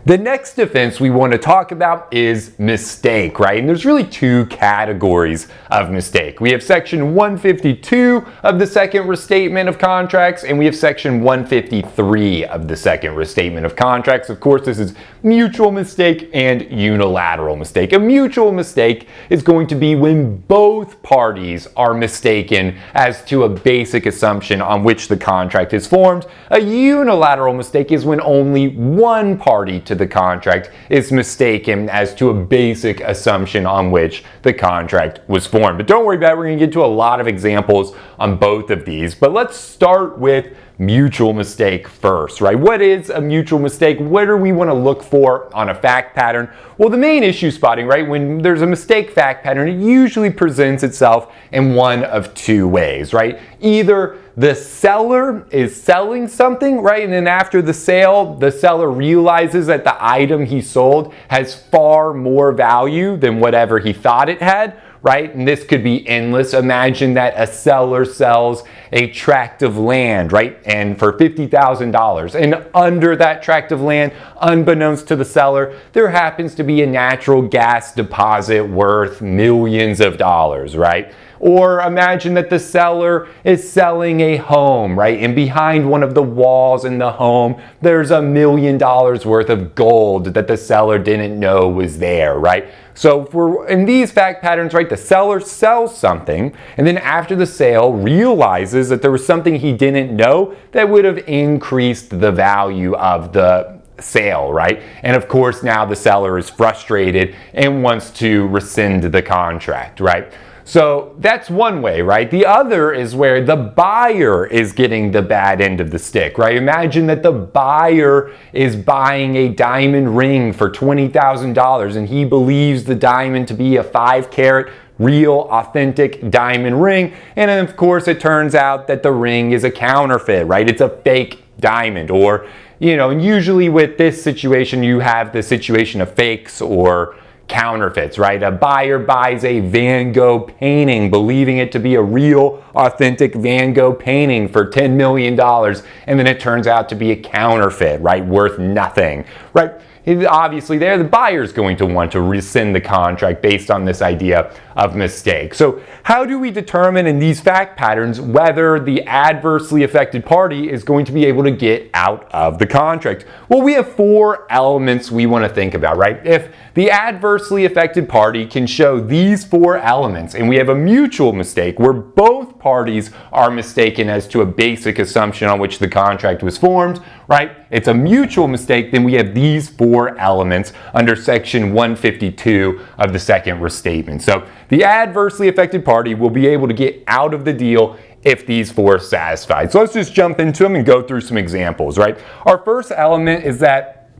The next defense we want to talk about is mistake, right? And there's really two categories of mistake. We have section 152 of the Second Restatement of Contracts, and we have section 153 of the Second Restatement of Contracts. Of course, this is mutual mistake and unilateral mistake. A mutual mistake is going to be when both parties are mistaken as to a basic assumption on which the contract is formed. A unilateral mistake is when only one party to the contract is mistaken as to a basic assumption on which the contract was formed. But don't worry about it, we're going to get to a lot of examples on both of these. But let's start with mutual mistake first, right? What is a mutual mistake? What do we want to look for on a fact pattern? Well, the main issue spotting, right? When there's a mistake fact pattern, it usually presents itself in one of two ways, right? Either the seller is selling something, right? And then after the sale, the seller realizes that the item he sold has far more value than whatever he thought it had, right? And this could be endless. Imagine that a seller sells a tract of land, right? And for $50,000. And under that tract of land, unbeknownst to the seller, there happens to be a natural gas deposit worth millions of dollars, right? Or imagine that the seller is selling a home, right? And behind one of the walls in the home, there's $1 million worth of gold that the seller didn't know was there, right? So in these fact patterns, right, the seller sells something and then after the sale realizes that there was something he didn't know that would have increased the value of the sale, right? And of course now the seller is frustrated and wants to rescind the contract, right? So that's one way, right? The other is where the buyer is getting the bad end of the stick, right? Imagine that the buyer is buying a diamond ring for $20,000 and he believes the diamond to be a 5-carat real authentic diamond ring. And then of course it turns out that the ring is a counterfeit, right? It's a fake diamond. Or, and usually with this situation, you have the situation of fakes or counterfeits, right? A buyer buys a Van Gogh painting, believing it to be a real, authentic Van Gogh painting for $10 million, and then it turns out to be a counterfeit, right? Worth nothing, right? Obviously there, the buyer's going to want to rescind the contract based on this idea of mistake. So how do we determine in these fact patterns whether the adversely affected party is going to be able to get out of the contract? Well, we have 4 elements we want to think about, right? If the adversely affected party can show these 4 elements and we have a mutual mistake where both parties are mistaken as to a basic assumption on which the contract was formed, right? It's a mutual mistake, then we have these 4 elements under section 152 of the Second Restatement. So the adversely affected party will be able to get out of the deal if these 4 are satisfied. So let's just jump into them and go through some examples, right? Our first element is that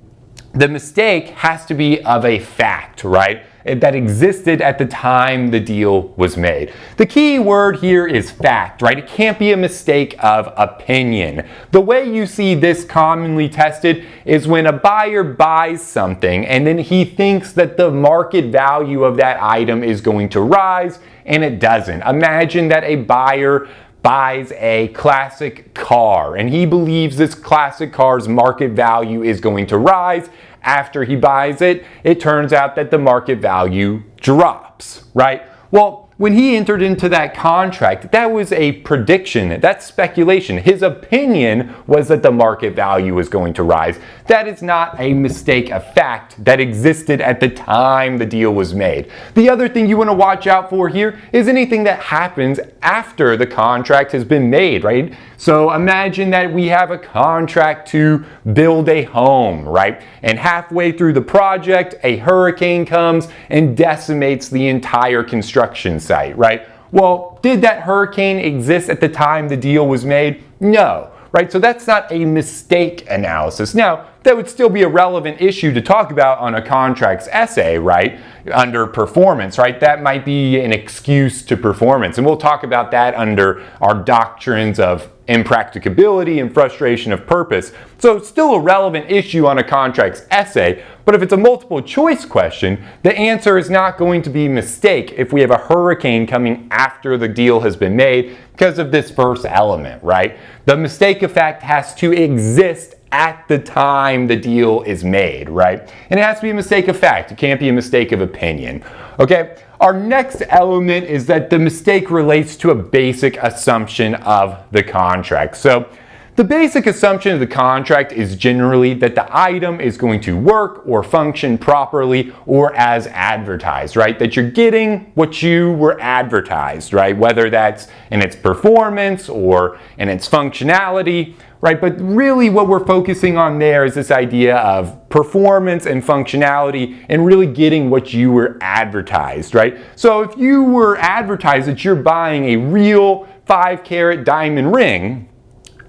the mistake has to be of a fact, right? That existed at the time the deal was made. The key word here is fact, right? It can't be a mistake of opinion. The way you see this commonly tested is when a buyer buys something and then he thinks that the market value of that item is going to rise and it doesn't. Imagine that a buyer buys a classic car and he believes this classic car's market value is going to rise. After he buys it, it turns out that the market value drops, right? Well, when he entered into that contract, that was a prediction, that's speculation. His opinion was that the market value was going to rise. That is not a mistake, a fact that existed at the time the deal was made. The other thing you want to watch out for here is anything that happens after the contract has been made, right? So imagine that we have a contract to build a home, right? And halfway through the project, a hurricane comes and decimates the entire construction site, right? Well, did that hurricane exist at the time the deal was made? No, right? So that's not a mistake analysis. Now, that would still be a relevant issue to talk about on a contracts essay, right? Under performance, right? That might be an excuse to performance. And we'll talk about that under our doctrines of impracticability and frustration of purpose. So it's still a relevant issue on a contracts essay, but if it's a multiple choice question, the answer is not going to be mistake if we have a hurricane coming after the deal has been made because of this first element, right? The mistake effect has to exist at the time the deal is made, right? And it has to be a mistake of fact. It can't be a mistake of opinion. Okay, our next element is that the mistake relates to a basic assumption of the contract. So the basic assumption of the contract is generally that the item is going to work or function properly or as advertised, right? That you're getting what you were advertised, right? Whether that's in its performance or in its functionality, right? But really what we're focusing on there is this idea of performance and functionality and really getting what you were advertised, right? So if you were advertised that you're buying a real 5-carat diamond ring,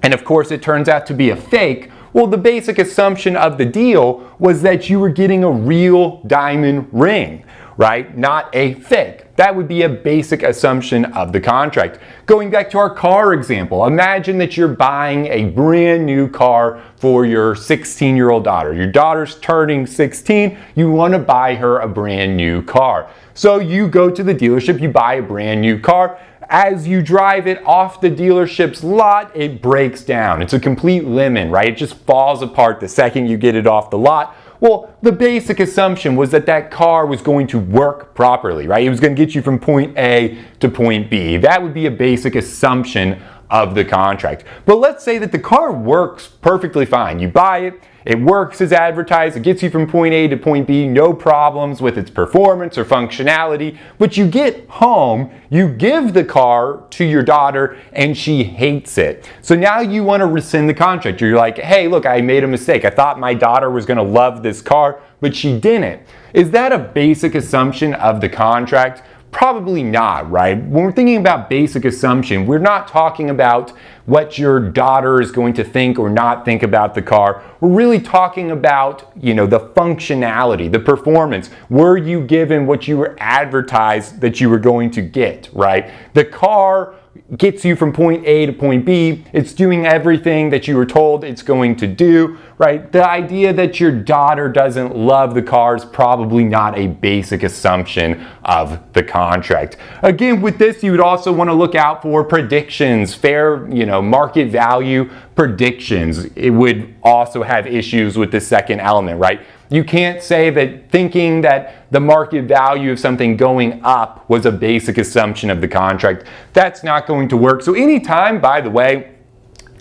and of course it turns out to be a fake, well, the basic assumption of the deal was that you were getting a real diamond ring, right? Not a fake. That would be a basic assumption of the contract. Going back to our car example, imagine that you're buying a brand new car for your 16-year-old daughter. Your daughter's turning 16, you want to buy her a brand new car. So you go to the dealership, you buy a brand new car. As you drive it off the dealership's lot, it breaks down. It's a complete lemon, right? It just falls apart the second you get it off the lot. Well, the basic assumption was that that car was going to work properly, right? It was going to get you from point A to point B. That would be a basic assumption of the contract. But let's say that the car works perfectly fine. You buy it, it works as advertised, it gets you from point A to point B, no problems with its performance or functionality, but you get home, you give the car to your daughter, and she hates it. So now you want to rescind the contract. You're like, hey, look, I made a mistake. I thought my daughter was going to love this car, but she didn't. Is that a basic assumption of the contract? Probably not, right? When we're thinking about basic assumption, we're not talking about what your daughter is going to think or not think about the car. We're really talking about, the functionality, the performance. Were you given what you were advertised that you were going to get, right? The car gets you from point A to point B. It's doing everything that you were told it's going to do, right? The idea that your daughter doesn't love the car is probably not a basic assumption of the contract. Again, with this, you would also want to look out for predictions, fair, market value predictions. It would also have issues with the second element, right? You can't say that thinking that the market value of something going up was a basic assumption of the contract. That's not going to work. So anytime, by the way,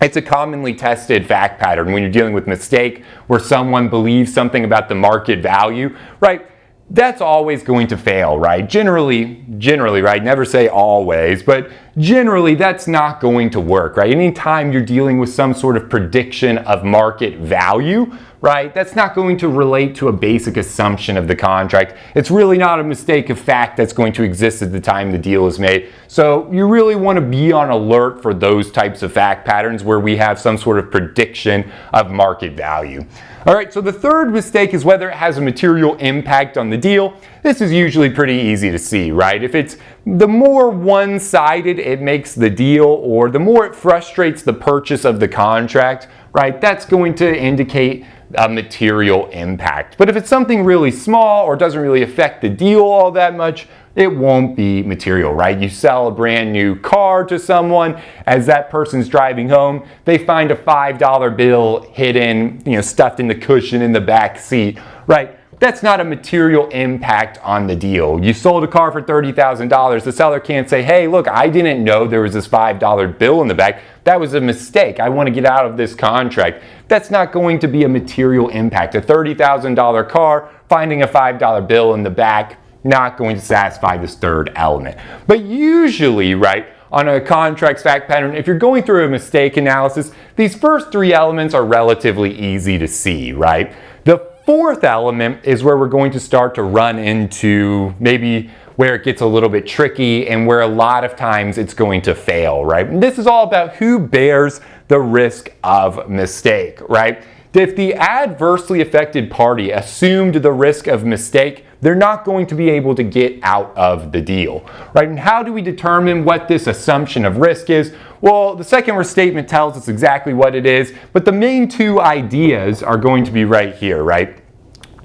it's a commonly tested fact pattern when you're dealing with mistake where someone believes something about the market value, right? That's always going to fail, right? Generally, right? Never say always, but generally that's not going to work, right? Anytime you're dealing with some sort of prediction of market value, right? That's not going to relate to a basic assumption of the contract. It's really not a mistake of fact that's going to exist at the time the deal is made. So you really want to be on alert for those types of fact patterns where we have some sort of prediction of market value. All right, so the third mistake is whether it has a material impact on the deal. This is usually pretty easy to see, right? If it's the more one-sided it makes the deal or the more it frustrates the purchase of the contract, right, that's going to indicate a material impact. But if it's something really small or doesn't really affect the deal all that much, it won't be material, right? You sell a brand new car to someone, as that person's driving home, they find a $5 bill hidden, stuffed in the cushion in the back seat, right? That's not a material impact on the deal. You sold a car for $30,000. The seller can't say, hey, look, I didn't know there was this $5 bill in the back. That was a mistake. I want to get out of this contract. That's not going to be a material impact. A $30,000 car, finding a $5 bill in the back, not going to satisfy this third element. But usually, right, on a contract's fact pattern, if you're going through a mistake analysis, these first three elements are relatively easy to see, right? The fourth element is where we're going to start to run into maybe where it gets a little bit tricky and where a lot of times it's going to fail, right? And this is all about who bears the risk of mistake, right? If the adversely affected party assumed the risk of mistake, they're not going to be able to get out of the deal, right? And how do we determine what this assumption of risk is? Well, the second restatement tells us exactly what it is, but the main two ideas are going to be right here, right?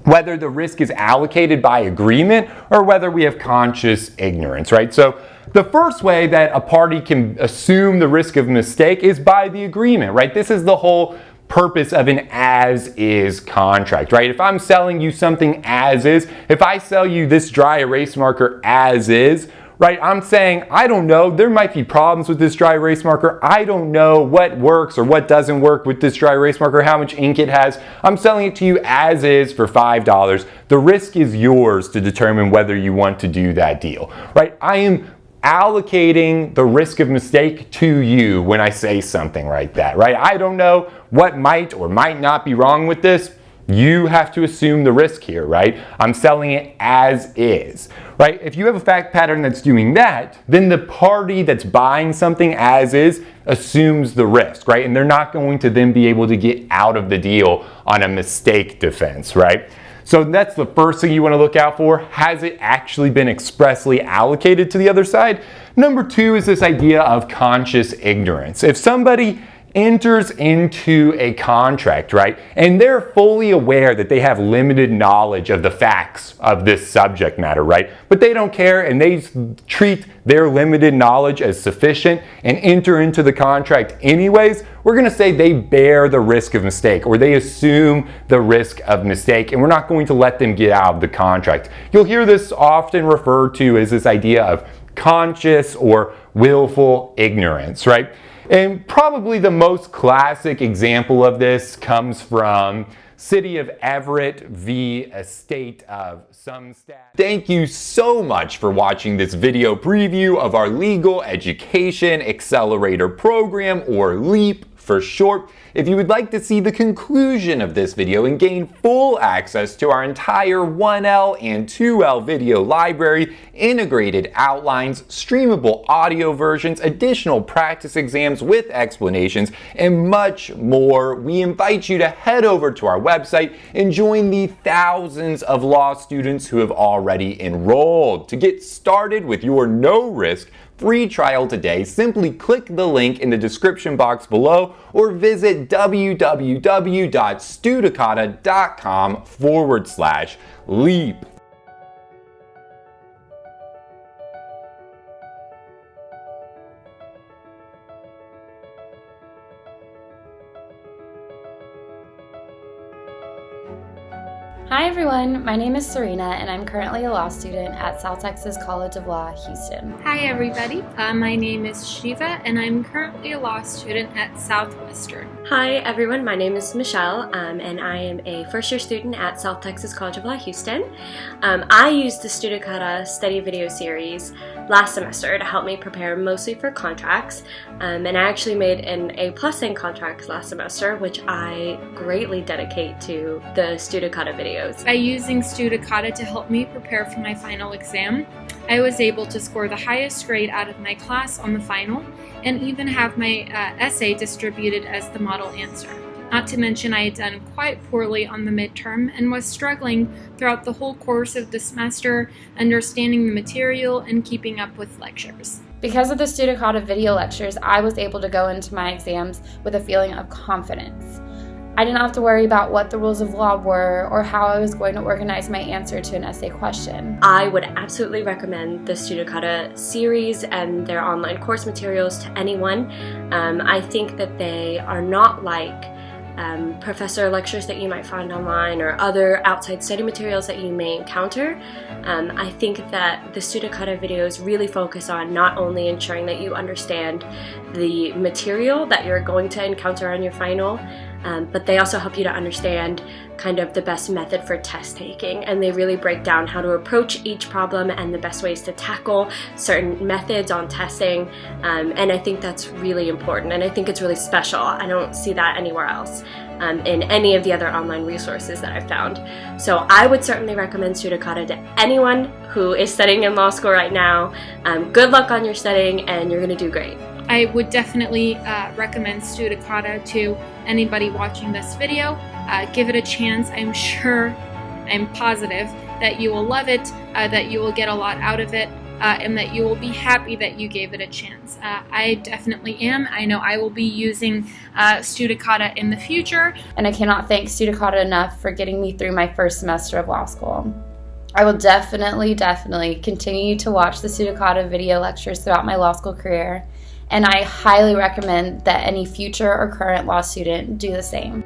Whether the risk is allocated by agreement or whether we have conscious ignorance, right? So the first way that a party can assume the risk of mistake is by the agreement, right? This is the whole purpose of an as-is contract, right? If I'm selling you something as is, if I sell you this dry erase marker as is, right, I'm saying, I don't know, there might be problems with this dry erase marker. I don't know what works or what doesn't work with this dry erase marker, how much ink it has. I'm selling it to you as is for $5. The risk is yours to determine whether you want to do that deal, right? I am allocating the risk of mistake to you when I say something like that, right? I don't know what might or might not be wrong with this. You have to assume the risk here, right? I'm selling it as is, right? If you have a fact pattern that's doing that, then the party that's buying something as is assumes the risk, right? And they're not going to then be able to get out of the deal on a mistake defense, right? So that's the first thing you want to look out for. Has it actually been expressly allocated to the other side? Number two is this idea of conscious ignorance. If somebody enters into a contract, right, and they're fully aware that they have limited knowledge of the facts of this subject matter, right, but they don't care and they treat their limited knowledge as sufficient and enter into the contract anyways, we're going to say they bear the risk of mistake, or they assume the risk of mistake, and we're not going to let them get out of the contract. You'll hear this often referred to as this idea of conscious or willful ignorance, right? And probably the most classic example of this comes from City of Everett v. Estate of Sumstat. Thank you so much for watching this video preview of our Legal Education Accelerator Program, or LEAP for short. If you would like to see the conclusion of this video and gain full access to our entire 1L and 2L video library, integrated outlines, streamable audio versions, additional practice exams with explanations, and much more, we invite you to head over to our website and join the thousands of law students who have already enrolled. To get started with your no-risk free trial today, simply click the link in the description box below or visit www.studicata.com/leap. Hi everyone, my name is Serena and I'm currently a law student at South Texas College of Law, Houston. Hi everybody, my name is Shiva and I'm currently a law student at Southwestern. Hi everyone, my name is Michelle and I am a first year student at South Texas College of Law, Houston. I used the Studicata study video series last semester to help me prepare mostly for contracts, and I actually made an A+ in contracts last semester, which I greatly dedicate to the Studicata videos. By using Studicata to help me prepare for my final exam, I was able to score the highest grade out of my class on the final and even have my essay distributed as the model answer. Not to mention I had done quite poorly on the midterm and was struggling throughout the whole course of the semester, understanding the material and keeping up with lectures. Because of the Studicata video lectures, I was able to go into my exams with a feeling of confidence. I didn't have to worry about what the rules of law were or how I was going to organize my answer to an essay question. I would absolutely recommend the Studicata series and their online course materials to anyone. I think that they are not like professor lectures that you might find online or other outside study materials that you may encounter. I think that the Studicata videos really focus on not only ensuring that you understand the material that you're going to encounter on your final, but they also help you to understand kind of the best method for test taking, and they really break down how to approach each problem and the best ways to tackle certain methods on testing, and I think that's really important, and I think it's really special. I don't see that anywhere else in any of the other online resources that I've found. So I would certainly recommend Studicata to anyone who is studying in law school right now. Good luck on your studying and you're going to do great. I would definitely recommend Studicata to anybody watching this video. Give it a chance. I'm positive that you will love it, that you will get a lot out of it, and that you will be happy that you gave it a chance. I definitely am. I know I will be using Studicata in the future. And I cannot thank Studicata enough for getting me through my first semester of law school. I will definitely continue to watch the Studicata video lectures throughout my law school career. and I highly recommend that any future or current law student do the same.